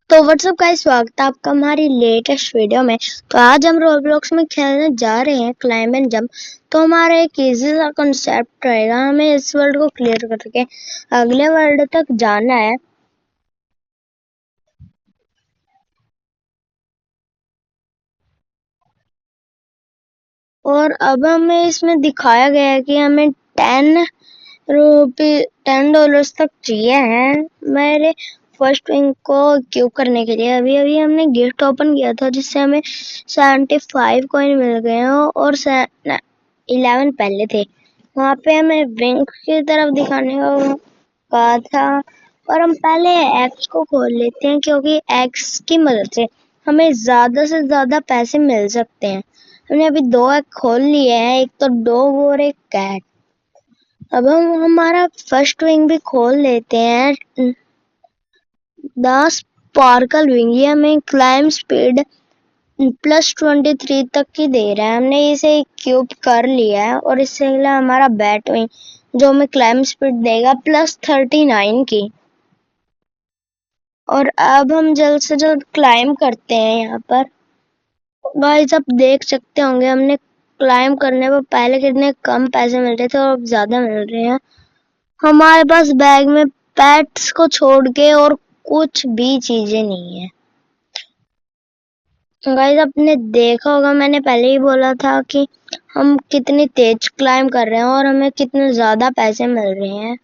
तो WhatsApp guys, स्वागत है आपका हमारी लेटेस्ट वीडियो में। तो आज हम रोब्लॉक्स में खेलने जा रहे हैं क्लाइंब एंड जंप। तो हमारा एक इजी सा कॉन्सेप्ट रहेगा, हमें इस वर्ल्ड को क्लियर करके अगले वर्ल्ड तक जाना है। और अब हमें इसमें दिखाया गया है कि हमें 10 डॉलर्स तक चाहिए हैं मेरे फर्स्ट विंग को क्यू करने के लिए। अभी अभी हमने गिफ्ट ओपन किया था जिससे हमें 75 कॉइन मिल गए हैं और 11 पहले थे। वहाँ पे हमें विंग की तरफ दिखाने को कहा था, और हम पहले एक्स को खोल लेते हैं क्योंकि एक्स की मदद से हमें ज्यादा से ज्यादा पैसे मिल सकते हैं। हमने अभी 2 एग खोल लिए हैं, एक तो डॉग और एक कैट। अब हम हमारा फर्स्ट विंग भी खोल लेते हैं, द स्पार्कल विंग। ये हमें क्लाइम स्पीड +23 तक की दे रहा है। हमने इसे क्यूब कर लिया है और इससे अगला हमारा बैट विंग जो हमें क्लाइम स्पीड देगा +39 की। और अब हम जल्द से जल्द क्लाइम करते हैं। यहाँ पर गाइस आप देख सकते होंगे हमने क्लाइम करने पर पहले कितने कम पैसे मिल रहे थे और अब ज्यादा मिल रहे हैं। हमारे पास बैग में पेट्स को छोड़ के और कुछ भी चीजें नहीं है। गाइस आपने देखा होगा, मैंने पहले ही बोला था कि हम कितनी तेज क्लाइम कर रहे हैं और हमें कितने ज्यादा पैसे मिल रहे हैं।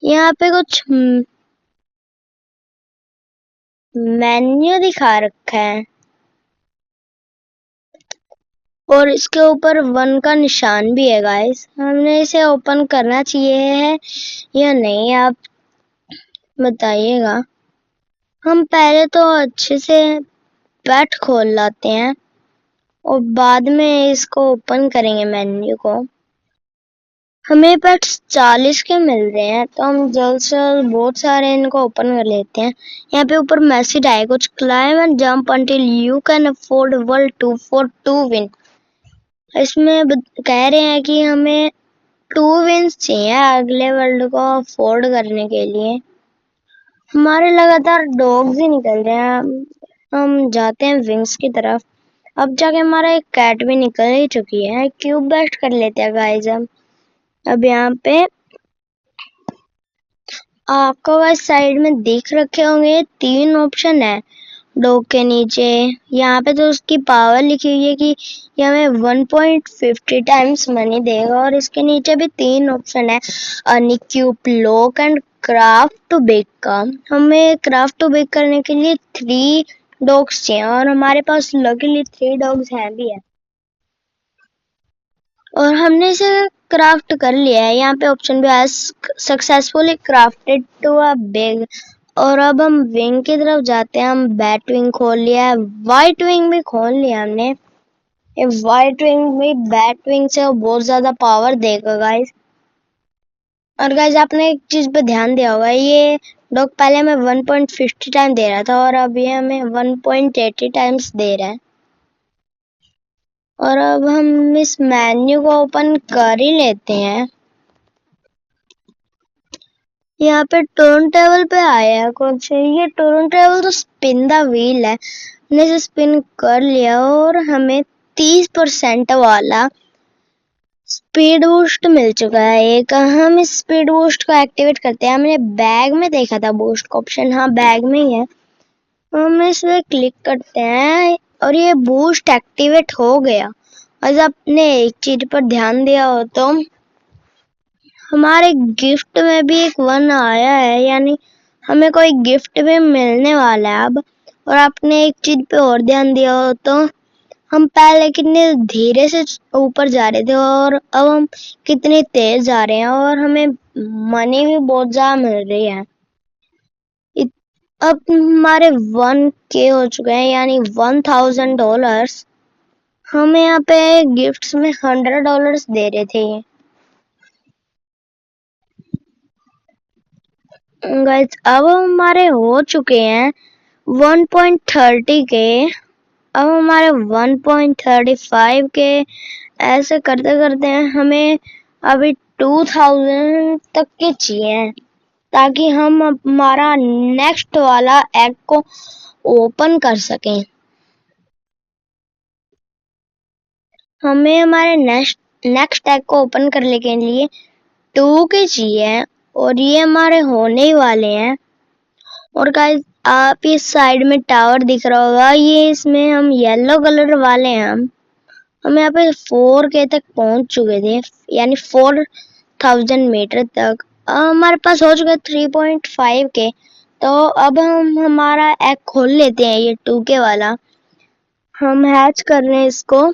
यहाँ पे कुछ मेन्यू दिखा रखा है और इसके ऊपर 1 का निशान भी है। गाइस हमने इसे ओपन करना चाहिए या नहीं, आप बताइएगा। हम पहले तो अच्छे से पेट खोल लाते हैं और बाद में इसको ओपन करेंगे मेन्यू को। हमें पेट्स 40 के मिल रहे हैं तो हम जल्द से जल्द बहुत सारे इनको ओपन कर लेते हैं। यहाँ पे ऊपर मैसेज आए कुछ, climb and jump until you can afford world 2 for 2 win. इसमें कह रहे हैं कि हमें 2 विन्स चाहिए अगले वर्ल्ड को अफोर्ड करने के लिए। हमारे लगातार डॉग्स ही निकल रहे हैं। हम जाते हैं विंग्स की तरफ। अब जाके हमारा एक कैट भी निकल ही चुकी है। क्यूब बेस्ट कर लेते हैं गाइस हम। अब यहाँ पे आपको गाइस साइड में दिख रखे होंगे 3 ऑप्शन है डॉग के नीचे। यहाँ पे तो उसकी पावर लिखी हुई है कि ये हमें 1.50 टाइम्स मनी देगा, और इसके नीचे भी 3 ऑप्शन है, unequip, lock and craft to bag का। हमें क्राफ्ट टू बेक करने के लिए 3 डॉग्स चाहिए और हमारे पास लकीली 3 डॉग्स हैं भी है और हमने इसे क्राफ्ट कर लिया है। यहाँ पे ऑप्शन भी है, successfully crafted to a big. और अब हम विंग की तरफ जाते हैं। हम बैट विंग खोल लिया है, व्हाइट विंग भी खोल लिया हमने। ये व्हाइट विंग भी बैट विंग से बहुत ज्यादा पावर देगा गाइस। और गाइस आपने एक चीज पे ध्यान दिया होगा, ये डॉग पहले हमें 1.50 टाइम दे रहा था और अब ये हमें 1.80 टाइम्स दे रहा है। और अब हम इस मेन्यू को ओपन कर ही लेते हैं। यहाँ पे टर्न टेबल पे आया है कुछ, ये टर्न टेबल तो स्पिन द व्हील है। हमने इसे स्पिन कर लिया और हमें 30% वाला स्पीड बूस्ट मिल चुका है। एक हम इस स्पीड बूस्ट को एक्टिवेट करते हैं। हमने बैग में देखा था बूस्ट का ऑप्शन, हाँ बैग में ही है। हम इसे क्लिक करते हैं और ये बूस्ट एक्टिवेट हो गया। और आपने एक चीज पर ध्यान दिया हो तो हमारे गिफ्ट में भी एक 1 आया है, यानी हमें कोई गिफ्ट भी मिलने वाला है अब। और आपने एक चीज पे और ध्यान दिया हो तो हम पहले कितने धीरे से ऊपर जा रहे थे और अब हम कितने तेज जा रहे हैं और हमें मनी भी बहुत ज्यादा मिल रही है। अब हमारे 1K हो चुके हैं, यानी $1000। हमें यहाँ पे गिफ्ट्स में $100 दे रहे थे। गाइस अब हमारे हो चुके हैं 1.30 के। अब हमारे 1.35 के। ऐसे करते करते हमें अभी 2000 तक के चाहिए। ताकि हम हमारा नेक्स्ट वाला एग को ओपन कर सकें। हमें हमारे नेक्स्ट एग को ओपन करने के लिए 2 के चाहिए और ये हमारे होने ही वाले हैं। और गाइस आप इस साइड में टावर दिख रहा होगा, ये इसमें हम येलो कलर वाले हैं। हम यहाँ पे 4K तक पहुंच चुके थे, यानी 4000 मीटर तक। हमारे पास हो चुका 3.5K। तो अब हम हमारा एग खोल लेते हैं, ये 2K वाला। हम हैच कर रहे हैं इसको।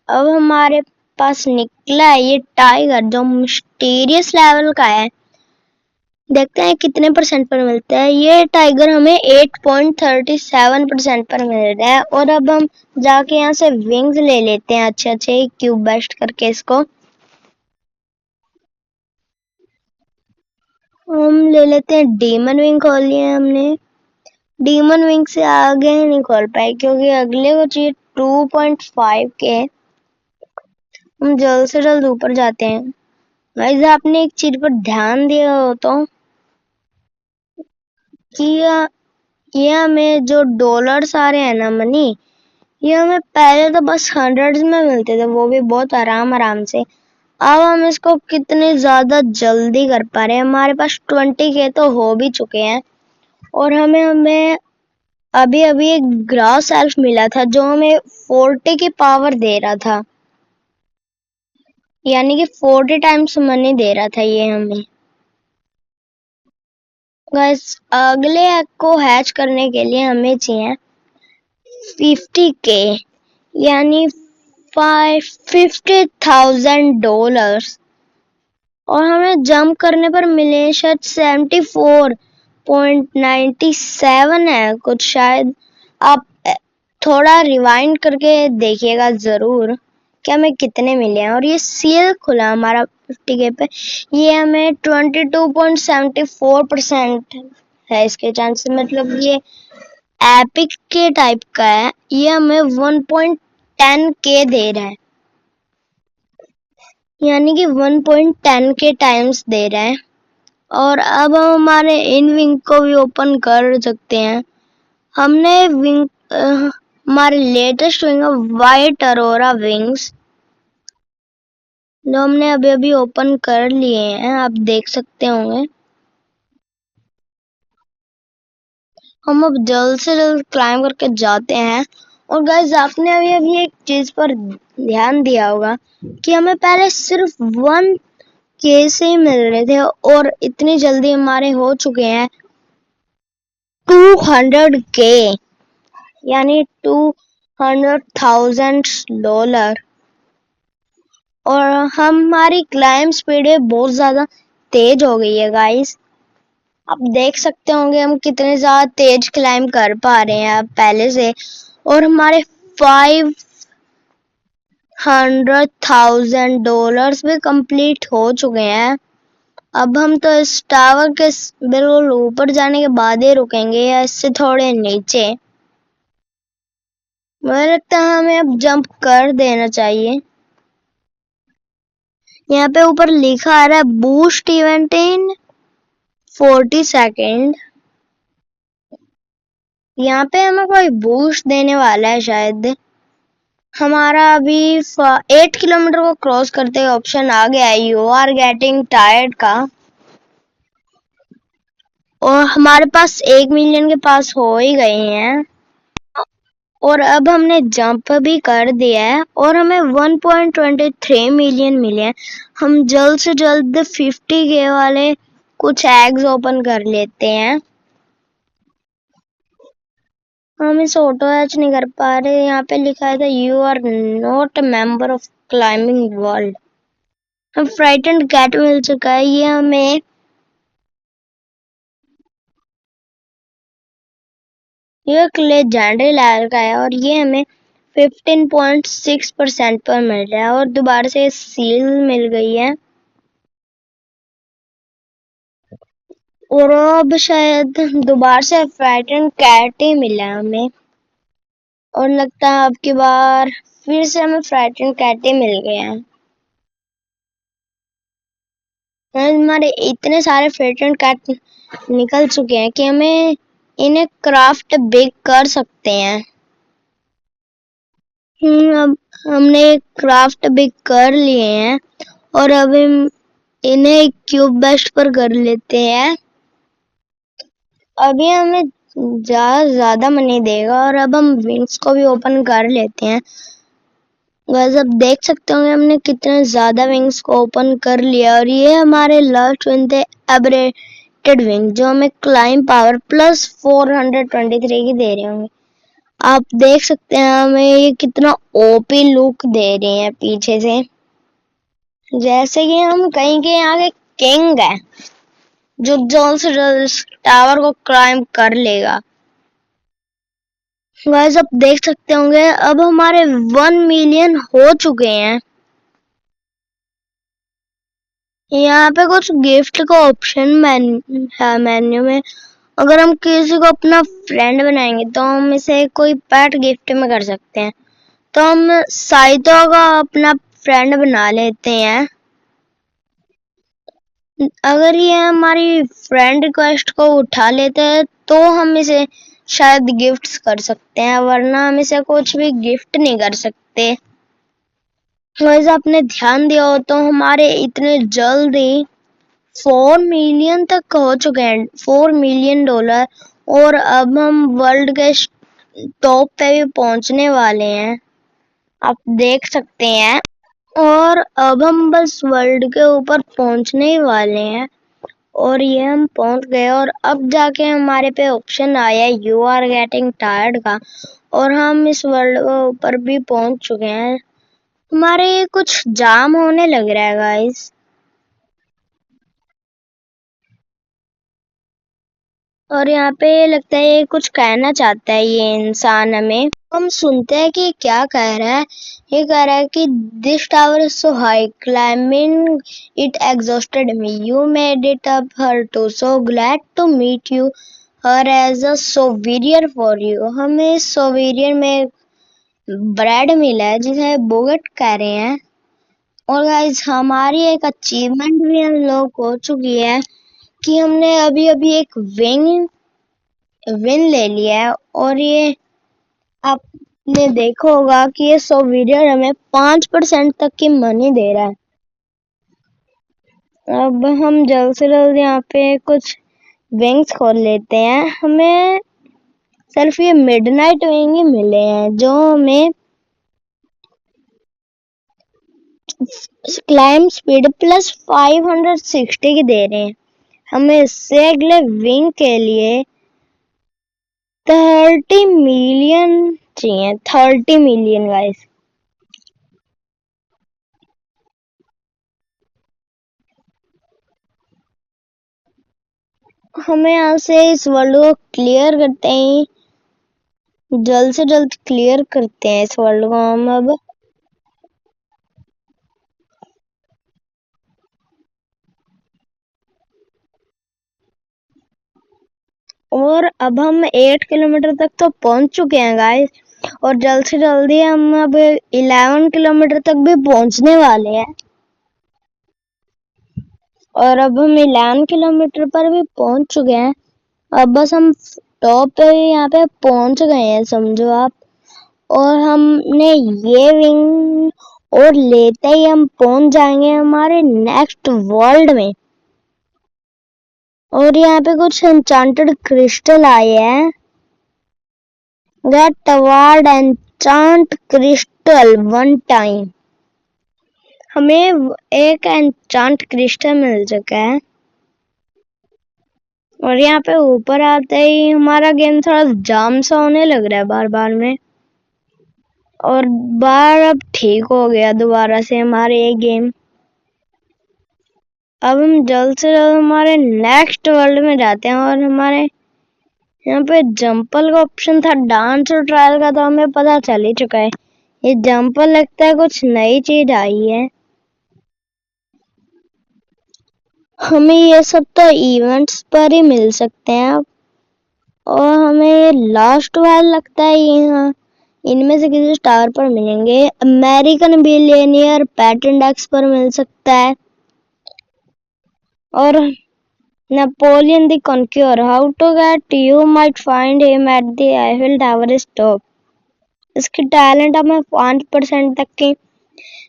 अब हमारे पास निकला है ये टाइगर, जो मिस्टीरियस लेवल का है। देखते हैं कितने परसेंट पर मिलता है। ये टाइगर हमें 8.37% पर मिल रहा है। और अब हम जाके यहाँ से विंग्स ले लेते हैं अच्छे अच्छे क्यूब बेस्ट करके इसको। हम ले लेते हैं डीमन विंग, खोल लिए हमने। डीमन विंग से आगे नहीं खोल पाए क्योंकि अगले को चाहिए 2.5K। हम जल्द से जल्द ऊपर जाते हैं। गाइस आपने एक चीज पर ध्यान दिया हो तो कि ये हमें जो डॉलर्स आ रहे हैं ना, मनी, ये हमें पहले तो बस 100s में मिलते थे, वो भी बहुत आराम से। अब हम इसको कितने ज्यादा जल्दी कर पा रहे हैं। हमारे पास 20K तो हो भी चुके हैं। और हमें अभी अभी एक ग्रास एल्फ मिला था जो हमें 40 की पावर दे रहा था, यानी कि 40 टाइम्स मनी दे रहा था ये हमें। गाइस अगले एग को हैच करने के लिए हमें चाहिए 50K, यानी $50,000। और हमें जंप करने पर मिले शायद 74.97 है कुछ शायद। आप थोड़ा रिवाइंड करके देखिएगा जरूर कि हमें कितने मिले हैं। और ये सील खुला हमारा 50K पे, ये हमें 22.74% है इसके चांसेस। मतलब ये एपिक के टाइप का है। ये हमें 1.10K दे रहा है, यानी कि 1.10K टाइम्स दे रहा है। और अब हम हमारे इन विंग को भी ओपन कर सकते हैं। हमने विंग हमारे latest wing white Arora wings, जो हमने अभी अभी ओपन कर लिए हैं, आप देख सकते होंगे। हम अब जल्द से जल्द क्लाइम करके जाते हैं। और गाइस आपने अभी अभी एक चीज पर ध्यान दिया होगा कि हमें पहले सिर्फ 1K से ही मिल रहे थे और इतनी जल्दी हमारे हो चुके हैं 200K, यानी $200,000। और हमारी क्लाइम स्पीड बहुत ज्यादा तेज हो गई है गाइस। आप देख सकते होंगे हम कितने ज्यादा तेज क्लाइम कर पा रहे हैं अब पहले से। और हमारे $500,000 भी कंप्लीट हो चुके हैं। अब हम तो इस टावर के बिल्कुल ऊपर जाने के बाद ही रुकेंगे, या इससे थोड़े नीचे। मुझे लगता है हमें अब जंप कर देना चाहिए। यहाँ पे ऊपर लिखा आ रहा है बूस्ट इवेंट इन 40 सेकेंड। यहाँ पे हमें कोई बूस्ट देने वाला है शायद। हमारा अभी 8 किलोमीटर को क्रॉस करते हुए ऑप्शन आ गया है यू आर गेटिंग टायर्ड का। और हमारे पास 1 मिलियन के पास हो ही गए हैं। और अब हमने जंप भी कर दिया है और हमें 1.23 मिलियन मिले हैं। हम जल्द से जल्द 50K वाले कुछ एग्स ओपन कर लेते हैं। हम इसे ऑटो हैच नहीं कर पा रहे। यहाँ पे लिखा है you are not a member of climbing world. हम फ्राइटेंड कैट मिल चुका है, ये हमें ये लेजेंडरी लेवल का है। और ये हमें 15.6% पर मिल रहा है। और दोबारा से सील मिल गई है। और अब शायद दोबारा से फ्राइटेंड कैट ही मिला है हमें। और लगता है अब की बार फिर से हमें फ्राइटेंड कैट ही मिल गया है। हमारे इतने सारे पेटेंट कार्ड निकल चुके हैं कि हमें इन्हें क्राफ्ट बिग कर सकते हैं। अब हमने क्राफ्ट बिग कर लिए हैं और अब हम इन्हें क्यूब बेस्ट पर कर लेते हैं। अभी हमें ज्यादा मनी देगा और अब हम विंग्स को भी ओपन कर लेते हैं। बस अब देख सकते होंगे हमने कितने ज्यादा विंग्स को ओपन कर लिया और ये हमारे लास्ट विंग थे एब्रेटेड विंग, जो हमें क्लाइम पावर प्लस 423 की दे रहे होंगे। आप देख सकते हैं हमें ये कितना ओपी लुक दे रहे हैं पीछे से, जैसे कि हम कहीं के यहाँ के किंग है जो जल्द से जल्द टावर को क्लाइम कर लेगा। गाइस आप देख सकते होंगे अब हमारे 1 मिलियन हो चुके हैं। यहाँ पे कुछ गिफ्ट का ऑप्शन है मेन्यू में। अगर हम किसी को अपना फ्रेंड बनाएंगे तो हम इसे कोई पेट गिफ्ट में कर सकते हैं। तो हम साइतो का अपना फ्रेंड बना लेते हैं। अगर ये हमारी फ्रेंड रिक्वेस्ट को उठा लेते हैं तो हम इसे शायद गिफ्ट्स कर सकते हैं, वरना हम इसे कुछ भी गिफ्ट नहीं कर सकते। वैसे आपने ध्यान दिया हो तो हमारे इतने जल्दी 4 मिलियन तक हो चुके हैं, $4 मिलियन। और अब हम वर्ल्ड के टॉप पे भी पहुंचने वाले हैं, आप देख सकते हैं। और अब हम बस वर्ल्ड के ऊपर पहुंचने ही वाले हैं और ये हम पहुंच गए। और अब जाके हमारे पे ऑप्शन आया यू आर गेटिंग टायर्ड का, और हम इस वर्ल्ड के ऊपर भी पहुंच चुके हैं। हमारे कुछ जाम होने लग रहा है गाइस, और यहाँ पे लगता है ये कुछ कहना चाहता है ये इंसान हमें। हम सुनते हैं कि क्या कह रहा है। ये कह रहा है कि this tower is so high, climbing it exhausted me, you made it up here too, so glad to meet you here as a souvenir for you. हमें इस सोविरियर में ब्रेड मिला है जिसे बोगट कह रहे हैं। और गाइस हमारी एक अचीवमेंट भी हम लोग हो चुकी है कि हमने अभी अभी एक विन ले लिया है। और ये आपने देखा होगा कि ये सोविरियर हमें 5% तक की मनी दे रहा है। अब हम जल्द से जल्द यहाँ पे कुछ विंग्स खोल लेते हैं। हमें सिर्फ ये मिडनाइट विंग ही मिले हैं जो हमें क्लाइम स्पीड प्लस 560 की दे रहे हैं। हमें इससे अगले विंग के लिए 30 मिलियन चाहिए, 30 मिलियन गाइस। हमें यहाँ से इस वर्ल्ड को क्लियर करते हैं, जल्द से जल्द क्लियर करते हैं इस वर्ल्ड को हम अब। और अब हम 8 किलोमीटर तक तो पहुंच चुके हैं गाइस, और जल्द से जल्दी हम अब 11 किलोमीटर तक भी पहुंचने वाले हैं। और अब हम 11 किलोमीटर पर भी पहुंच चुके हैं। अब बस हम टॉप पे यहाँ पे पहुंच गए हैं समझो आप। और हमने ये विंग और लेते ही हम पहुंच जाएंगे हमारे नेक्स्ट वर्ल्ड में। और यहाँ पे कुछ एन्चांटेड क्रिस्टल आए हैं। Get award enchant crystal 1 time. हमें एक एन्चांट क्रिस्टल मिल चुका है। और यहाँ पे ऊपर आते ही हमारा गेम थोड़ा जाम सा होने लग रहा है बार बार में, और बार अब ठीक हो गया दोबारा से हमारे ये गेम। अब हम जल्द से जल्द हमारे नेक्स्ट वर्ल्ड में जाते हैं। और हमारे यहाँ पे जंपल का ऑप्शन था, डांस और ट्रायल का तो हमें पता चल ही चुका है। ये जंपल लगता है कुछ नई चीज आई है। हमें ये सब तो इवेंट्स पर ही मिल सकते हैं अब। और हमें ये लास्ट वाला लगता है यहाँ इनमें से किसी स्टार पर मिलेंगे। अमेरिकन बिलियनियर पेट इंडेक्स पर मिल सकता है। और Napoleon the Conqueror. How to get? You might find him at the Eiffel Tower stop. इसकी टैलेंट हमें 5% तक की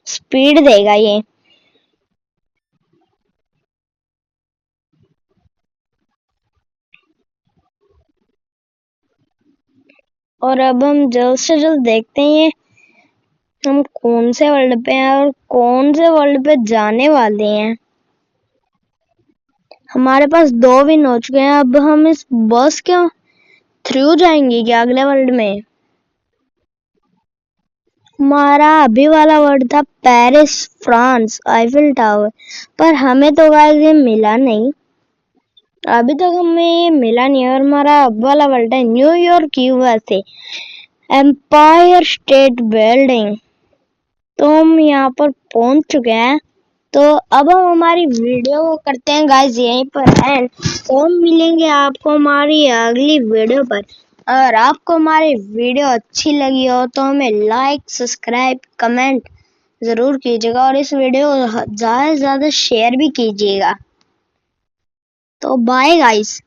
स्पीड देगा ये। और अब हम जल्द से जल्द देखते हैं हम कौन से वर्ल्ड पे हैं और कौन से वर्ल्ड पे जाने वाले हैं। हमारे पास 2 विन हो चुके हैं। अब हम इस बस के थ्रू जाएंगे क्या अगले वर्ल्ड में? हमारा अभी वाला वर्ड था पेरिस फ्रांस आईफिल टावर, पर हमें तो गाइस ये मिला नहीं। अभी तक हमें ये मिला नहीं। और हमारा अब वाला वर्ड है New York USA Empire State Building. तो हम यहाँ पर पहुंच चुके हैं। तो अब हम हमारी वीडियो को करते हैं गाइस यहीं पर एंड। तो हम मिलेंगे आपको हमारी अगली वीडियो पर। अगर आपको हमारी वीडियो अच्छी लगी हो तो हमें लाइक सब्सक्राइब कमेंट जरूर कीजिएगा और इस वीडियो को ज़्यादा से ज़्यादा शेयर भी कीजिएगा। तो बाय गाइस।